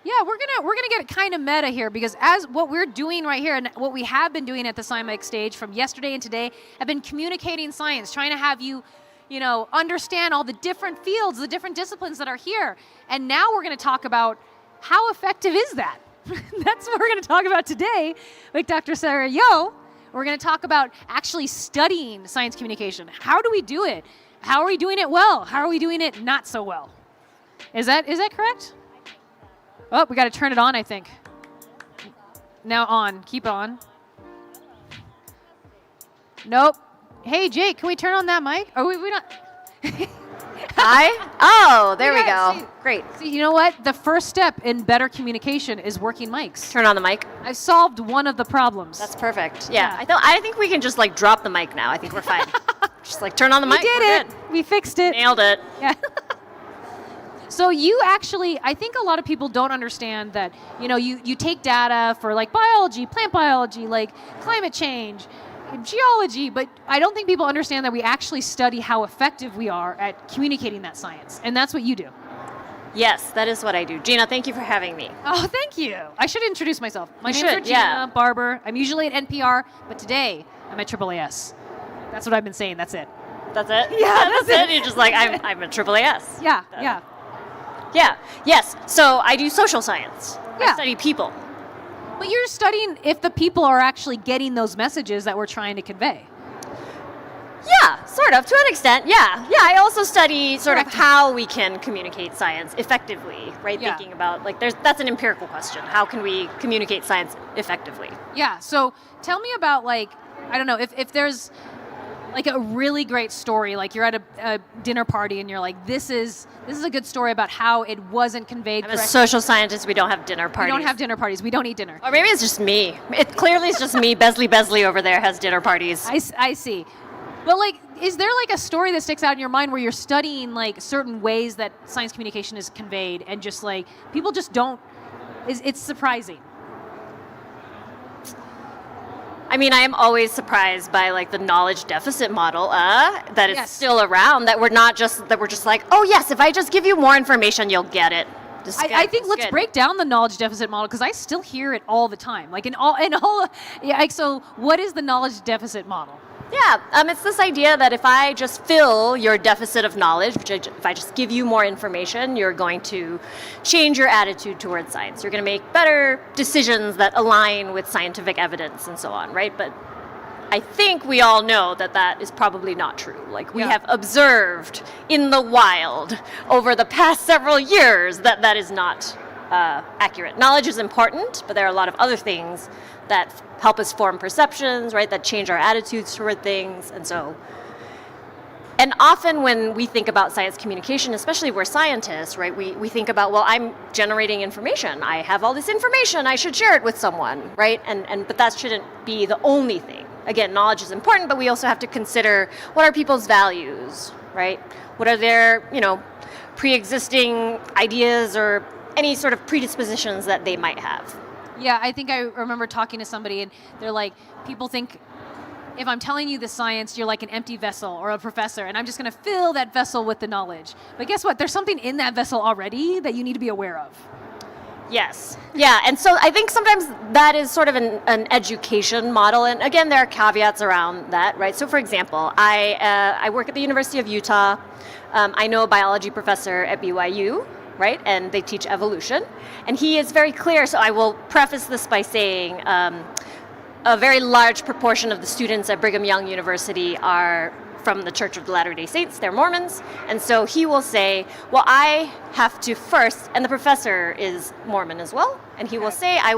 Yeah, we're gonna get kind of meta here because as what we're doing right here and what we have been doing at the Sci-Mic stage from yesterday and today have been communicating science, trying to have you understand all the different fields, the different disciplines that are here. And now we're gonna talk about how effective is that? That's what we're gonna talk about today with Dr. Sara Yeo. We're gonna talk about actually studying science communication. How do we do it? How are we doing it well? How are we doing it not so well? Is that correct? Oh, we got to turn it on, I think. Now on. Keep on. Nope. Hey, Jake, can we turn on that mic? Oh, we don't. Hi? Oh, there we Yeah, go. see- Great. See, you know what? The first step in better communication is working mics. Turn on the mic. I've solved one of the problems. That's perfect. Yeah. Yeah. I think we can just like drop the mic now. I think we're fine. Just like turn on the we mic. did We're it. good. We fixed it. Nailed it. Yeah. So you actually, I think a lot of people don't understand that, you take data for like biology, plant biology, like climate change, geology, but I don't think people understand that we actually study how effective we are at communicating that science. And that's what you do. Yes, that is what I do. Gina, thank you for having me. Oh, thank you. I should introduce myself. My You name's should, Regina yeah. Barber. I'm usually at NPR, but today I'm at AAAS. That's what I've been saying. That's it. That's it? Yeah, that's it. You're just like, I'm a AAAS. Yeah, That- yeah. Yeah. Yes. So I do social science. Yeah. I study people. But you're studying if the people are actually getting those messages that we're trying to convey. Yeah, sort of, to an extent, yeah. Yeah, I also study sort of Correct. how we can communicate science effectively, right? Yeah. Thinking about, like, that's an empirical question. How can we communicate science effectively? Yeah, so tell me about, like, I don't know, if there's like a really great story, like you're at a dinner party and you're like, this is a good story about how it wasn't conveyed I'm a correctly. social scientist, we don't have dinner We parties. don't have dinner parties. We don't eat dinner. Or maybe it's just me. It clearly is just me. Besley over there has dinner parties. I see. But like, is there like a story that sticks out in your mind where you're studying like certain ways that science communication is conveyed and just like people just don't? It's surprising. I mean, I am always surprised by like the knowledge deficit model that is Yes. still around. That we're just like, oh yes, if I just give you more information, you'll get it. Just I good, think just let's good. break down the knowledge deficit model because I still hear it all the time. Like in all, yeah. Like, so what is the knowledge deficit model? Yeah, it's this idea that if I just fill your deficit of knowledge, if I just give you more information, you're going to change your attitude towards science. You're going to make better decisions that align with scientific evidence and so on, right? But I think we all know that that is probably not true. Like we Yeah. have observed in the wild over the past several years that that is not accurate. Knowledge is important, but there are a lot of other things that help us form perceptions, right, that change our attitudes toward things. And often when we think about science communication, especially we're scientists, right, we think about, well, I'm generating information. I have all this information. I should share it with someone, right? But that shouldn't be the only thing. Again, knowledge is important, but we also have to consider what are people's values, right? What are their, pre-existing ideas or any sort of predispositions that they might have. Yeah, I think I remember talking to somebody and they're like, people think if I'm telling you the science, you're like an empty vessel or a professor, and I'm just going to fill that vessel with the knowledge. But guess what? There's something in that vessel already that you need to be aware of. Yes. Yeah. And so I think sometimes that is sort of an education model. And again, there are caveats around that, right? So for example, I work at the University of Utah. I know a biology professor at BYU, right? And they teach evolution. And he is very clear. So I will preface this by saying a very large proportion of the students at Brigham Young University are from the Church of the Latter-day Saints. They're Mormons. And so he will say, well, I have to first, and the professor is Mormon as well, and he will say, I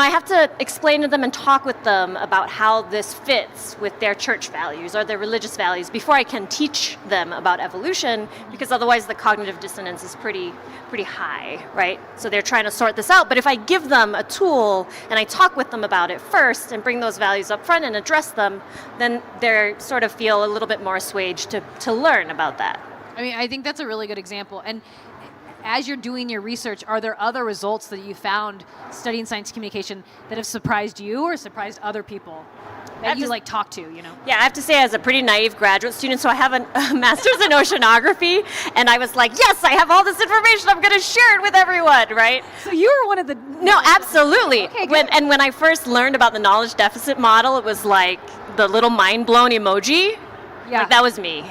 have to explain to them and talk with them about how this fits with their church values or their religious values before I can teach them about evolution, because otherwise the cognitive dissonance is pretty high, right? So they're trying to sort this out. But if I give them a tool and I talk with them about it first and bring those values up front and address them, then they sort of feel a little bit more assuaged to learn about that. I mean, I think that's a really good example. And as you're doing your research, are there other results that you found studying science communication that have surprised you or surprised other people? that you like talk to, you know? Yeah, I have to say, as a pretty naive graduate student, so I have a master's in oceanography, and I was like, yes, I have all this information, I'm going to share it with everyone, right? So you were one of the... No, absolutely. Okay, good. When I first learned about the knowledge deficit model, it was like the little mind-blown emoji. Yeah. Like, that was me.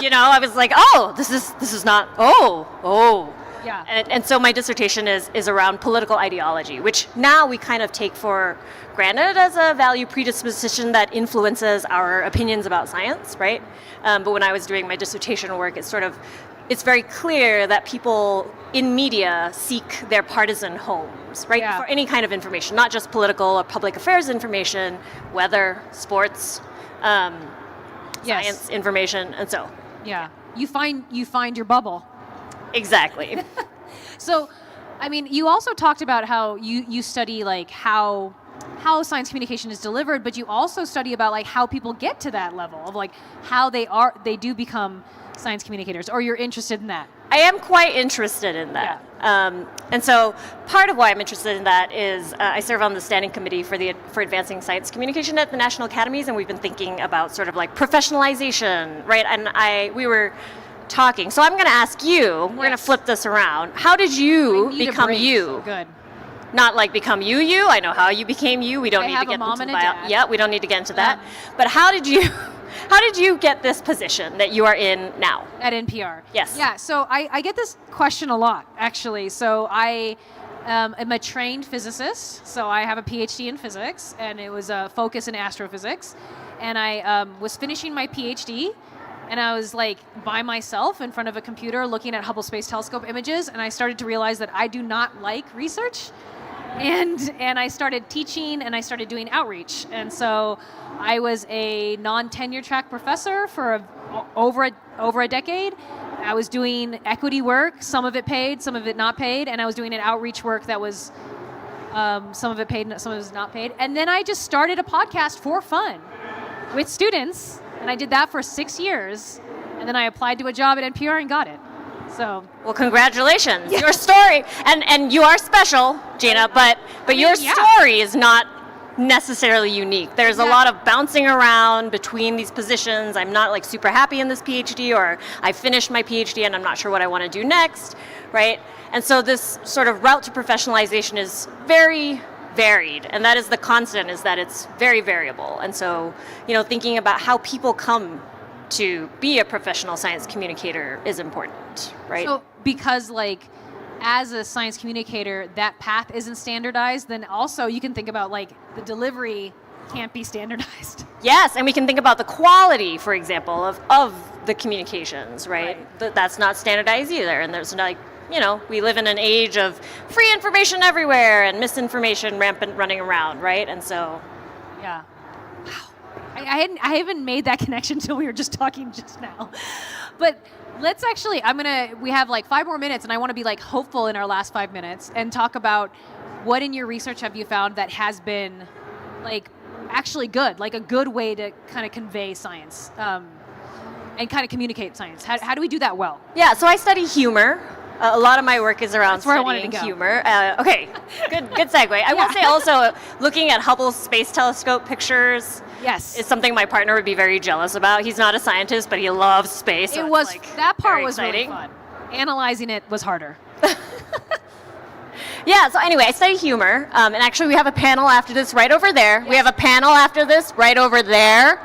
You know, I was like, oh, this is not, oh. Yeah. And so my dissertation is around political ideology, which now we kind of take for granted as a value predisposition that influences our opinions about science, right? But when I was doing my dissertation work, it's very clear that people in media seek their partisan homes, right? Yeah. For any kind of information, not just political or public affairs information, weather, sports, science information, and so. Yeah. You find your bubble. Exactly. So, I mean, you also talked about how you study like how science communication is delivered, but you also study about like how people get to that level of like how they do become science communicators, or you're interested in that. I am quite interested in that. Yeah. And so part of why I'm interested in that is I serve on the standing committee for advancing science communication at the National Academies, and we've been thinking about sort of like professionalization, right? And we were talking. So I'm going to ask you, we're going to flip this around. How did you become you? So good. Not like become you. I know how you became you. We don't need to get into the Yeah, we don't need to get into that. But how did you get this position that you are in now? At NPR. Yes. Yeah, so I get this question a lot, actually. So I am a trained physicist. So I have a PhD in physics, and it was a focus in astrophysics. And I was finishing my PhD, and I was like by myself in front of a computer looking at Hubble Space Telescope images, and I started to realize that I do not like research. And I started teaching, and I started doing outreach. And so I was a non-tenure track professor for over a decade. I was doing equity work, some of it paid, some of it not paid, and I was doing an outreach work that was some of it paid, some of it was not paid. And then I just started a podcast for fun with students, and I did that for 6 years. And then I applied to a job at NPR and got it. So, well, congratulations. Yeah. Your story, and you are special, Gina, but your story is not necessarily unique. There's a lot of bouncing around between these positions. I'm not like super happy in this PhD, or I finished my PhD and I'm not sure what I want to do next, right? And so this sort of route to professionalization is very varied, and that is the constant, is that it's very variable. And so, thinking about how people come to be a professional science communicator is important, right? So because like as a science communicator, that path isn't standardized, then also you can think about like the delivery can't be standardized. Yes, and we can think about the quality, for example, of the communications, right? That's not standardized either, and there's like, we live in an age of free information everywhere and misinformation rampant running around, right? And so, yeah. Wow. I haven't made that connection until we were just talking just now. But let's actually, we have like 5 more minutes, and I want to be like hopeful in our last 5 minutes and talk about what in your research have you found that has been like actually good, like a good way to kind of convey science and kind of communicate science. How do we do that well? Yeah, so I study humor. A lot of my work is around studying humor. Okay, good segue. I will say also, looking at Hubble Space Telescope pictures is something my partner would be very jealous about. He's not a scientist, but he loves space. So that part was really fun. Analyzing it was harder. Yeah, so anyway, I study humor, and actually we have a panel after this right over there. Yes. We have a panel after this right over there.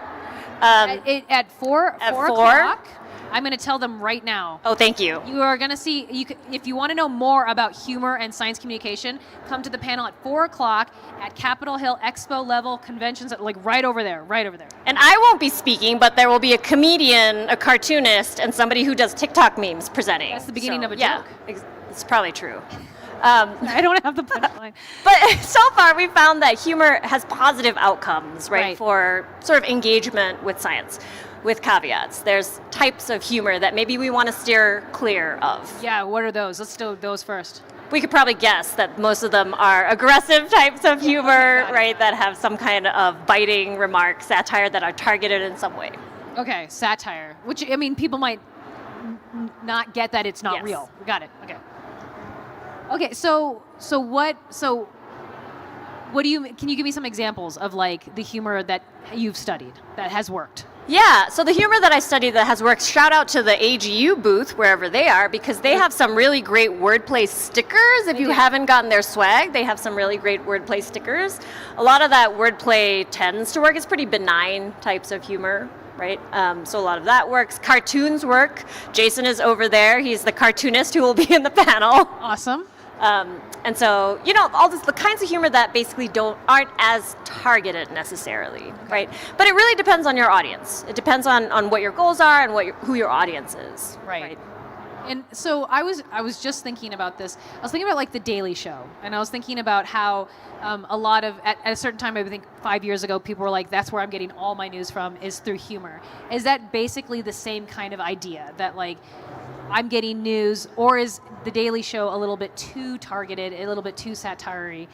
At 4 o'clock. I'm going to tell them right now. Oh, thank you. You are going to see, if you want to know more about humor and science communication, come to the panel at 4 o'clock at Capitol Hill Expo level conventions, like right over there. And I won't be speaking, but there will be a comedian, a cartoonist, and somebody who does TikTok memes presenting. That's the beginning of a joke. It's probably true. I don't have the punchline. But so far, we found that humor has positive outcomes, right, for sort of engagement with science, with caveats. There's types of humor that maybe we want to steer clear of. Yeah, what are those? Let's do those first. We could probably guess that most of them are aggressive types of humor, right, that have some kind of biting remark, satire that are targeted in some way. Okay, satire, which, people might not get that it's not real. Can you give me some examples of like the humor that you've studied that has worked? Yeah, so the humor that I studied that has worked, shout out to the AGU booth, wherever they are, because they have some really great wordplay stickers. If you haven't gotten their swag, they have some really great wordplay stickers. A lot of that wordplay tends to work. It's pretty benign types of humor, right? So a lot of that works. Cartoons work. Jason is over there. He's the cartoonist who will be in the panel. Awesome. And so, all the kinds of humor that basically aren't as targeted necessarily, right? But it really depends on your audience. It depends on what your goals are and who your audience is. Right. And so I was just thinking about this. I was thinking about like the Daily Show, and I was thinking about how a lot of at a certain time, I think 5 years ago, people were like, "That's where I'm getting all my news from is through humor." Is that basically the same kind of idea that like I'm news, or is the Daily Show a little bit too targeted, a little bit too satire-y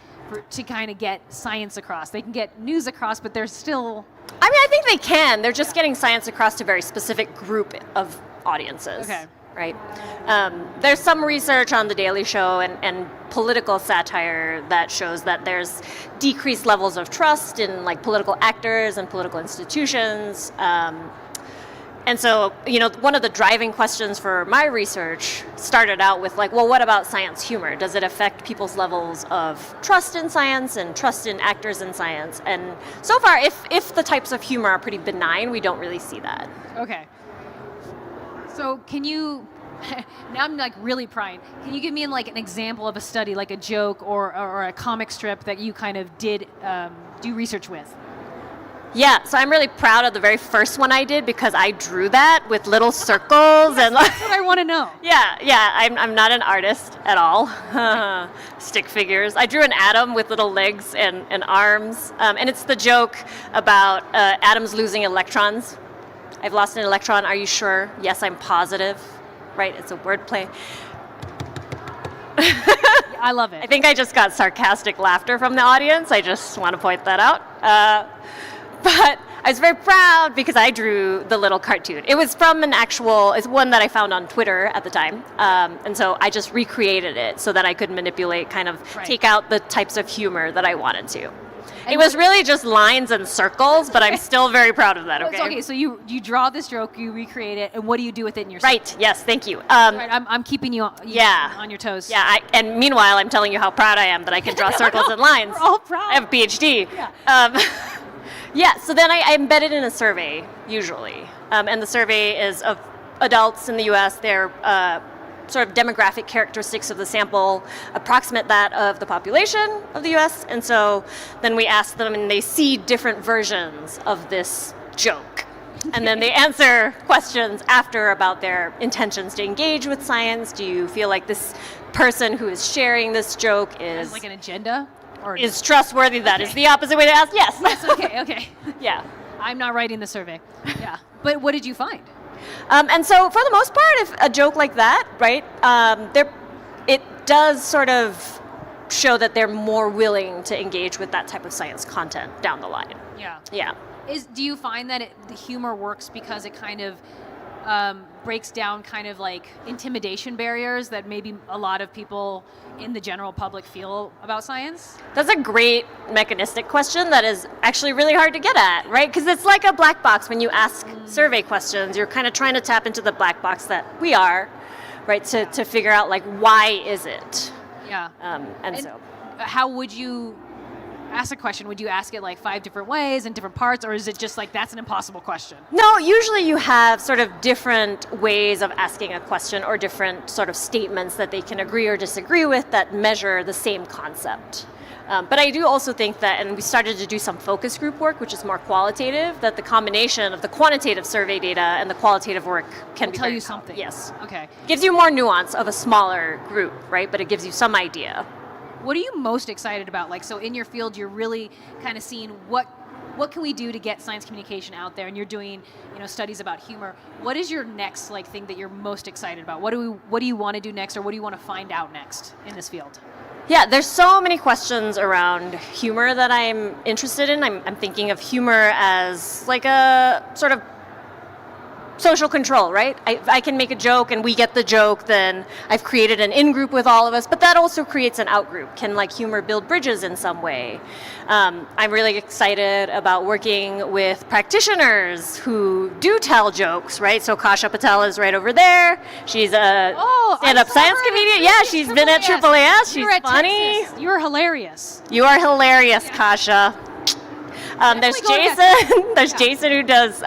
to kind of get science across? They can get news across, but they're still... I think they can. They're just getting science across to a very specific group of audiences. Okay. Right. There's some research on the Daily Show and political satire that shows that there's decreased levels of trust in like political actors and political institutions. And so, one of the driving questions for my research started out with like, well, what about science humor? Does it affect people's levels of trust in science and trust in actors in science? And so far, if the types of humor are pretty benign, we don't really see that. Okay. So can you, now I'm like really prying, can you give me like an example of a study, like a joke or a comic strip that you kind of did do research with? Yeah, so I'm really proud of the very first one I did because I drew that with little circles and That's what I want to know. Yeah, I'm not an artist at all. Stick figures. I drew an atom with little legs and arms, and it's the joke about atoms losing electrons. I've lost an electron, are you sure? Yes, I'm positive. Right, it's a wordplay. I love it. I think I just got sarcastic laughter from the audience. I just want to point that out. But I was very proud because I drew the little cartoon. It was from it's one that I found on Twitter at the time. And so I just recreated it so that I could manipulate, take out the types of humor that I wanted to. It was really just lines and circles, but I'm still very proud of that, okay? Okay, so you draw this joke, you recreate it, and what do you do with it in your Right, yes, thank you. Right, I'm keeping you on your toes. Yeah, and meanwhile, I'm telling you how proud I am that I can draw circles and lines. We're all proud. I have a PhD. Yeah. So then I embedded in a survey, usually. And the survey is of adults in the U.S. They're sort of demographic characteristics of the sample approximate that of the population of the U.S. And so then we ask them, and they see different versions of this joke. And then they answer questions after about their intentions to engage with science. Do you feel like this person who is sharing this joke Has like an agenda? Or is trustworthy? That is the opposite way to ask. Yes. Yes, okay. Yeah. I'm not writing the survey. Yeah. But what did you find? And so for the most part, if a joke like that, right, it does sort of show that they're more willing to engage with that type of science content down the line. Yeah. Yeah. Do you find that the humor works because it kind of breaks down kind of like intimidation barriers that maybe a lot of people in the general public feel about science? That's a great mechanistic question that is actually really hard to get at, right? Because it's like a black box when you ask survey questions. You're kind of trying to tap into the black box that we are, right? To figure out like, why is it? Yeah. And so how would you ask a question? Would you ask it like 5 different ways in different parts, or is it just like that's an impossible question? No, usually you have sort of different ways of asking a question or different sort of statements that they can agree or disagree with that measure the same concept. But I do also think that, and we started to do some focus group work, which is more qualitative, that the combination of the quantitative survey data and the qualitative work can tell you something. Yes. Okay. Gives you more nuance of a smaller group, right? But it gives you some idea. What are you most excited about? Like, so in your field, you're really kind of seeing what can we do to get science communication out there, and you're doing, studies about humor. What is your next thing that you're most excited about? What do you want to do next, or what do you want to find out next in this field? Yeah, there's so many questions around humor that I'm interested in. I'm thinking of humor as like a sort of social control, right? I can make a joke and we get the joke, then I've created an in-group with all of us, but that also creates an out-group. Can like humor build bridges in some way? I'm really excited about working with practitioners who do tell jokes, right? So Kasha Patel is right over there. She's a stand-up science comedian. Yeah, she's been at AAAS. She's funny. Texas. You're hilarious. You are hilarious, Kasha. There's Jason. There's Jason who does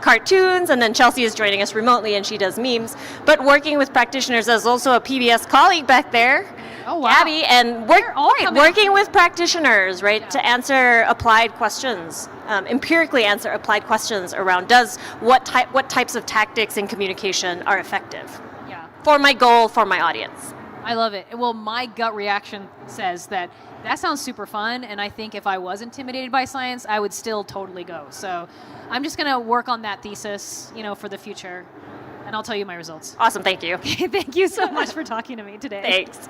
cartoons, and then Chelsea is joining us remotely, and she does memes. But working with practitioners, there's also a PBS colleague back there, Gabby, and working with practitioners, right, to answer applied questions, empirically answer applied questions around what types of tactics in communication are effective. Yeah. For my goal, for my audience. I love it. Well, my gut reaction says that sounds super fun, and I think if I was intimidated by science, I would still totally go. So I'm just going to work on that thesis, for the future, and I'll tell you my results. Awesome, thank you. Thank you so much for talking to me today. Thanks.